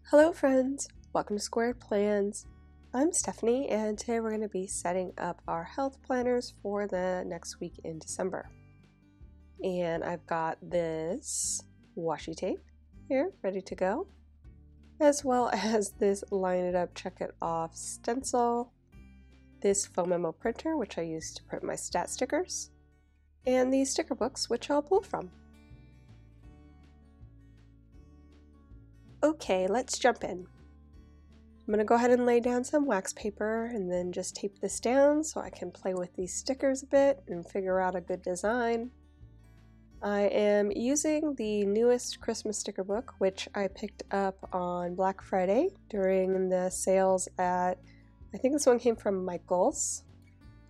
Hello friends, welcome to Squared Plans. I'm Stephanie and today we're going to be setting up our health planners for the next week in December. And I've got this washi tape here ready to go, as well as this line it up, check it off stencil, this foam memo printer which I use to print my stat stickers, and these sticker books which I'll pull from. Okay, let's jump in. I'm going to go ahead and lay down some wax paper and then just tape this down so I can play with these stickers a bit and figure out a good design. I am using the newest Christmas sticker book, which I picked up on Black Friday during the sales at, I think this one came from Michael's,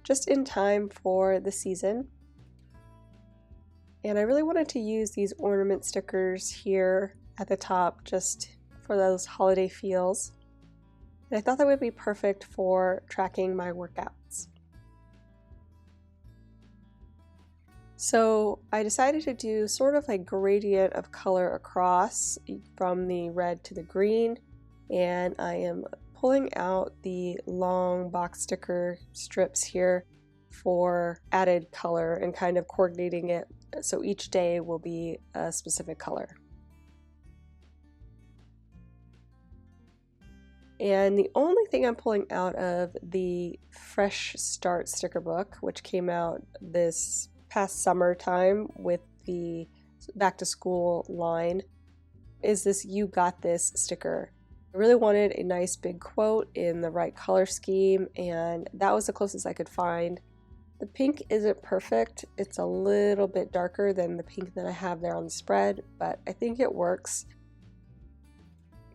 just in time for the season. And I really wanted to use these ornament stickers here at the top just for those holiday feels. And I thought that would be perfect for tracking my workouts. So I decided to do sort of a gradient of color across from the red to the green, and I am pulling out the long box sticker strips here for added color and kind of coordinating it so each day will be a specific color. And the only thing I'm pulling out of the Fresh Start sticker book, which came out this past summertime with the back to school line, is this "You Got This" sticker. I really wanted a nice big quote in the right color scheme, and that was the closest I could find. The pink isn't perfect. It's a little bit darker than the pink that I have there on the spread, but I think it works.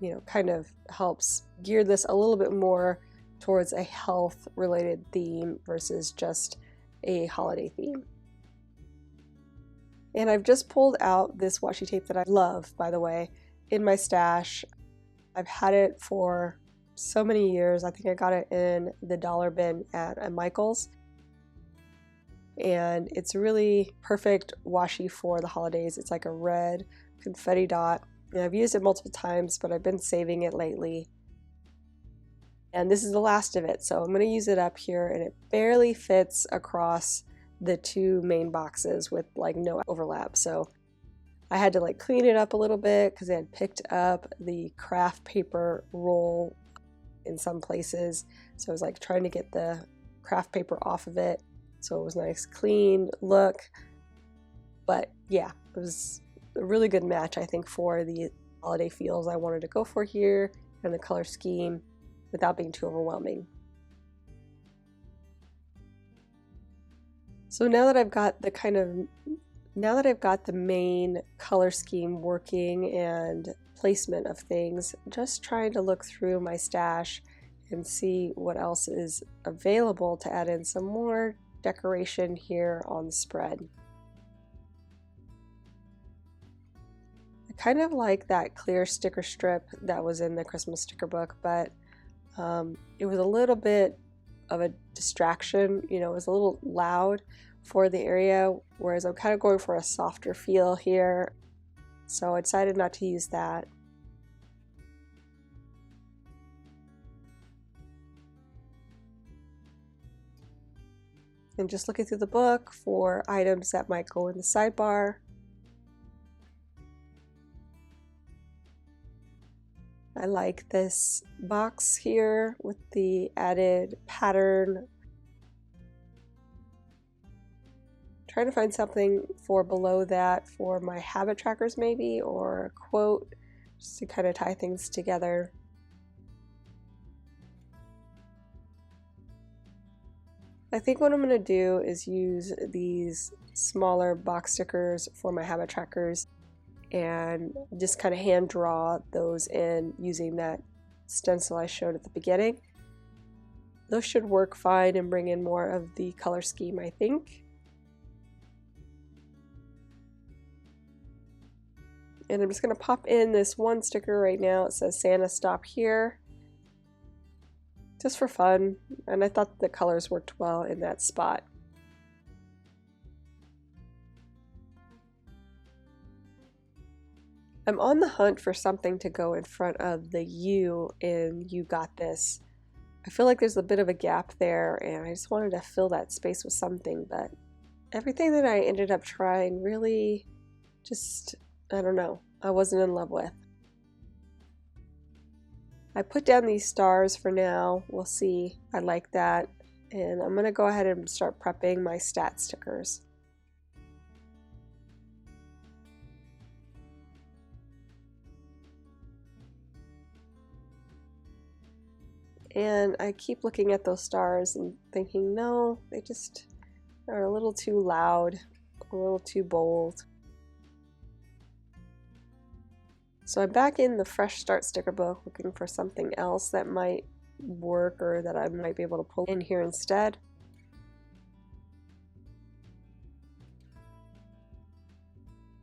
You know, kind of helps gear this a little bit more towards a health related theme versus just a holiday theme. And I've just pulled out this washi tape that I love, by the way, in my stash. I've had it for so many years. I think I got it in the dollar bin at Michael's. And it's really perfect washi for the holidays. It's like a red confetti dot. And I've used it multiple times, but I've been saving it lately. And this is the last of it, so I'm going to use it up here, and it barely fits across the two main boxes with like no overlap. So I had to like clean it up a little bit because it had picked up the craft paper roll in some places. So I was like trying to get the craft paper off of it so it was nice, clean look. But yeah, it was a really good match, I think, for the holiday feels I wanted to go for here and the color scheme without being too overwhelming. So now that I've got the main color scheme working and placement of things, just trying to look through my stash and see what else is available to add in some more decoration here on the spread. Kind of like that clear sticker strip that was in the Christmas sticker book, but it was a little bit of a distraction. You know, it was a little loud for the area, whereas I'm kind of going for a softer feel here, so I decided not to use that. And just looking through the book for items that might go in the sidebar. I like this box here with the added pattern. Trying to find something for below that for my habit trackers maybe, or a quote, just to kind of tie things together. I think what I'm going to do is use these smaller box stickers for my habit trackers and just kind of hand draw those in using that stencil I showed at the beginning. Those should work fine and bring in more of the color scheme, I think. And I'm just going to pop in this one sticker right now. It says Santa Stop Here, just for fun, and I thought the colors worked well in that spot. I'm on the hunt for something to go in front of the U in You Got This. I feel like there's a bit of a gap there, and I just wanted to fill that space with something, but everything that I ended up trying really just, I don't know, I wasn't in love with. I put down these stars for now. We'll see. I like that. And I'm going to go ahead and start prepping my stat stickers. And I keep looking at those stars and thinking, no, they just are a little too loud, a little too bold. So I'm back in the Fresh Start sticker book looking for something else that might work or that I might be able to pull in here instead.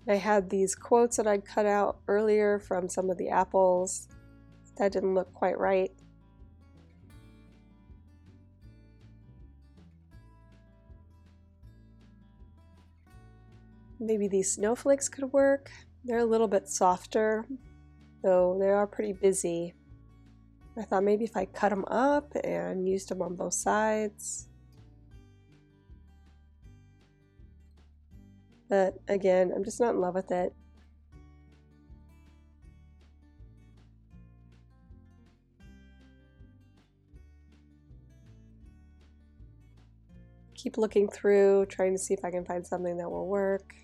I had these quotes that I'd cut out earlier from some of the apples. That didn't look quite right. Maybe these snowflakes could work. They're a little bit softer, though they are pretty busy. I thought maybe if I cut them up and used them on both sides. But again, I'm just not in love with it. Keep looking through, trying to see if I can find something that will work.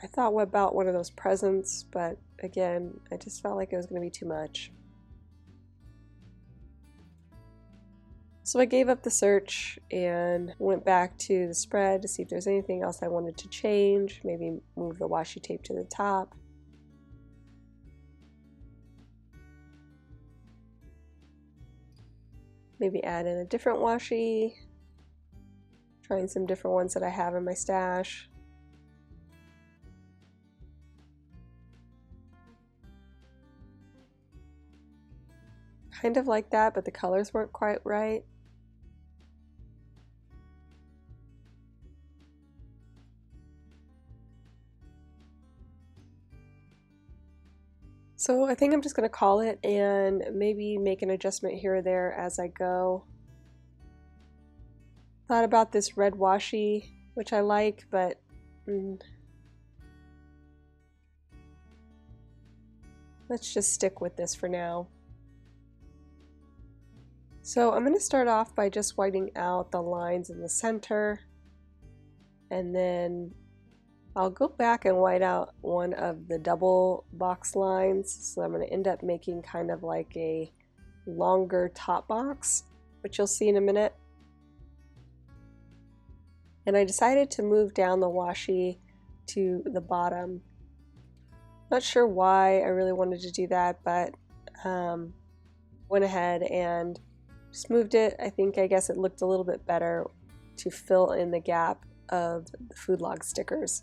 I thought about one of those presents, but again, I just felt like it was going to be too much. So I gave up the search and went back to the spread to see if there's anything else I wanted to change, maybe move the washi tape to the top. Maybe add in a different washi, trying some different ones that I have in my stash. Kind of like that, but the colors weren't quite right. So I think I'm just going to call it and maybe make an adjustment here or there as I go. Thought about this red washi, which I like, but let's just stick with this for now. So I'm going to start off by just whitening out the lines in the center, and then I'll go back and white out one of the double box lines. So I'm going to end up making kind of like a longer top box, which you'll see in a minute. And I decided to move down the washi to the bottom. Not sure why I really wanted to do that, but went ahead and just moved it. I guess it looked a little bit better to fill in the gap of the food log stickers.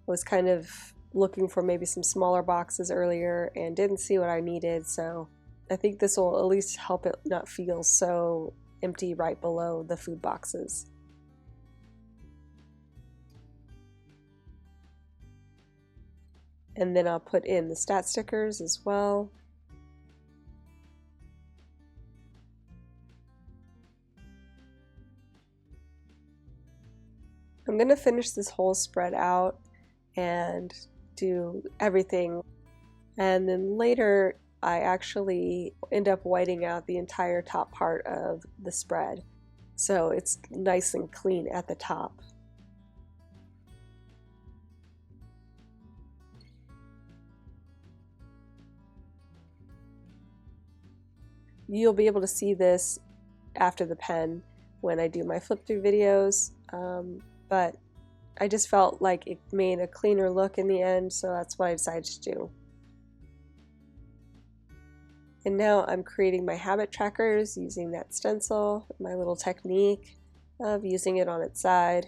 I was kind of looking for maybe some smaller boxes earlier and didn't see what I needed, so I think this will at least help it not feel so empty right below the food boxes. And then I'll put in the stat stickers as well. I'm going to finish this whole spread out and do everything, and then later I actually end up whiting out the entire top part of the spread so it's nice and clean at the top. You'll be able to see this after the pen when I do my flip through videos, but I just felt like it made a cleaner look in the end, so that's what I decided to do. And now I'm creating my habit trackers using that stencil, my little technique of using it on its side.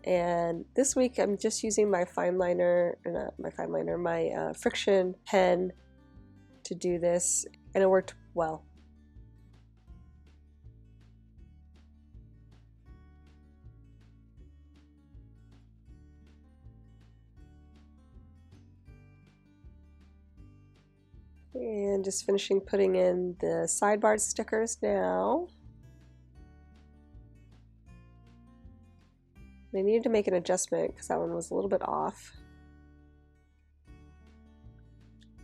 And this week I'm just using my my friction pen to do this. and it worked well. And just finishing putting in the sidebar stickers now. I needed to make an adjustment because that one was a little bit off.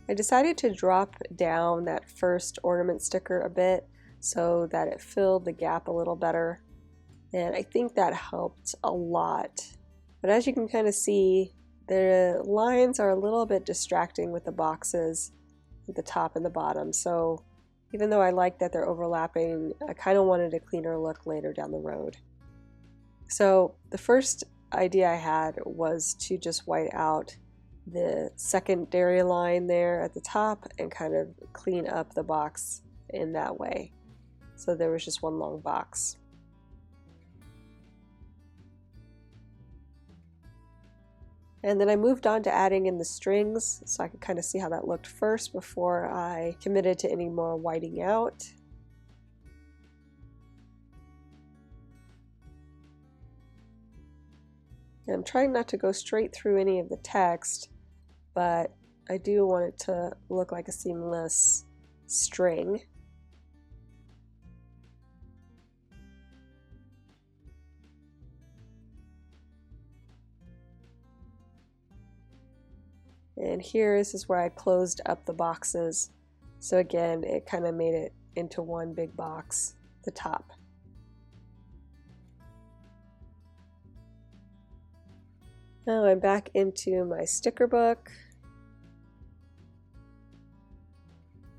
I decided to drop down that first ornament sticker a bit so that it filled the gap a little better, and I think that helped a lot. But as you can kind of see, the lines are a little bit distracting with the boxes at the top and the bottom, so even though I like that they're overlapping, I kind of wanted a cleaner look later down the road. So the first idea I had was to just white out the secondary line there at the top and kind of clean up the box in that way. So there was just one long box. And then I moved on to adding in the strings so I could kind of see how that looked first before I committed to any more whiting out. And I'm trying not to go straight through any of the text, but I do want it to look like a seamless string. And here, this is where I closed up the boxes. So again, it kind of made it into one big box at the top. Now I'm back into my sticker book,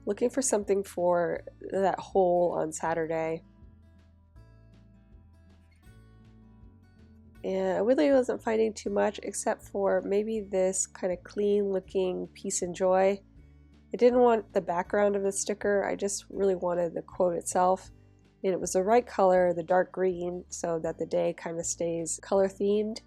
looking for something for that hole on Saturday. And I really wasn't finding too much except for maybe this kind of clean looking peace and joy. I didn't want the background of the sticker, I just really wanted the quote itself. And it was the right color, the dark green, so that the day kind of stays color themed.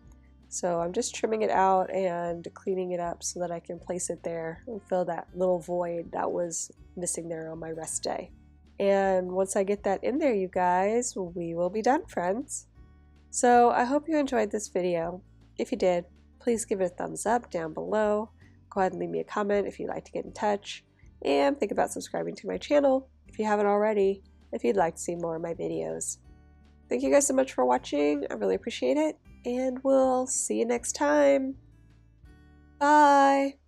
So I'm just trimming it out and cleaning it up so that I can place it there and fill that little void that was missing there on my rest day. And once I get that in there, you guys, we will be done, friends. So I hope you enjoyed this video. If you did, please give it a thumbs up down below. Go ahead and leave me a comment if you'd like to get in touch. And think about subscribing to my channel if you haven't already, if you'd like to see more of my videos. Thank you guys so much for watching. I really appreciate it. And we'll see you next time. Bye!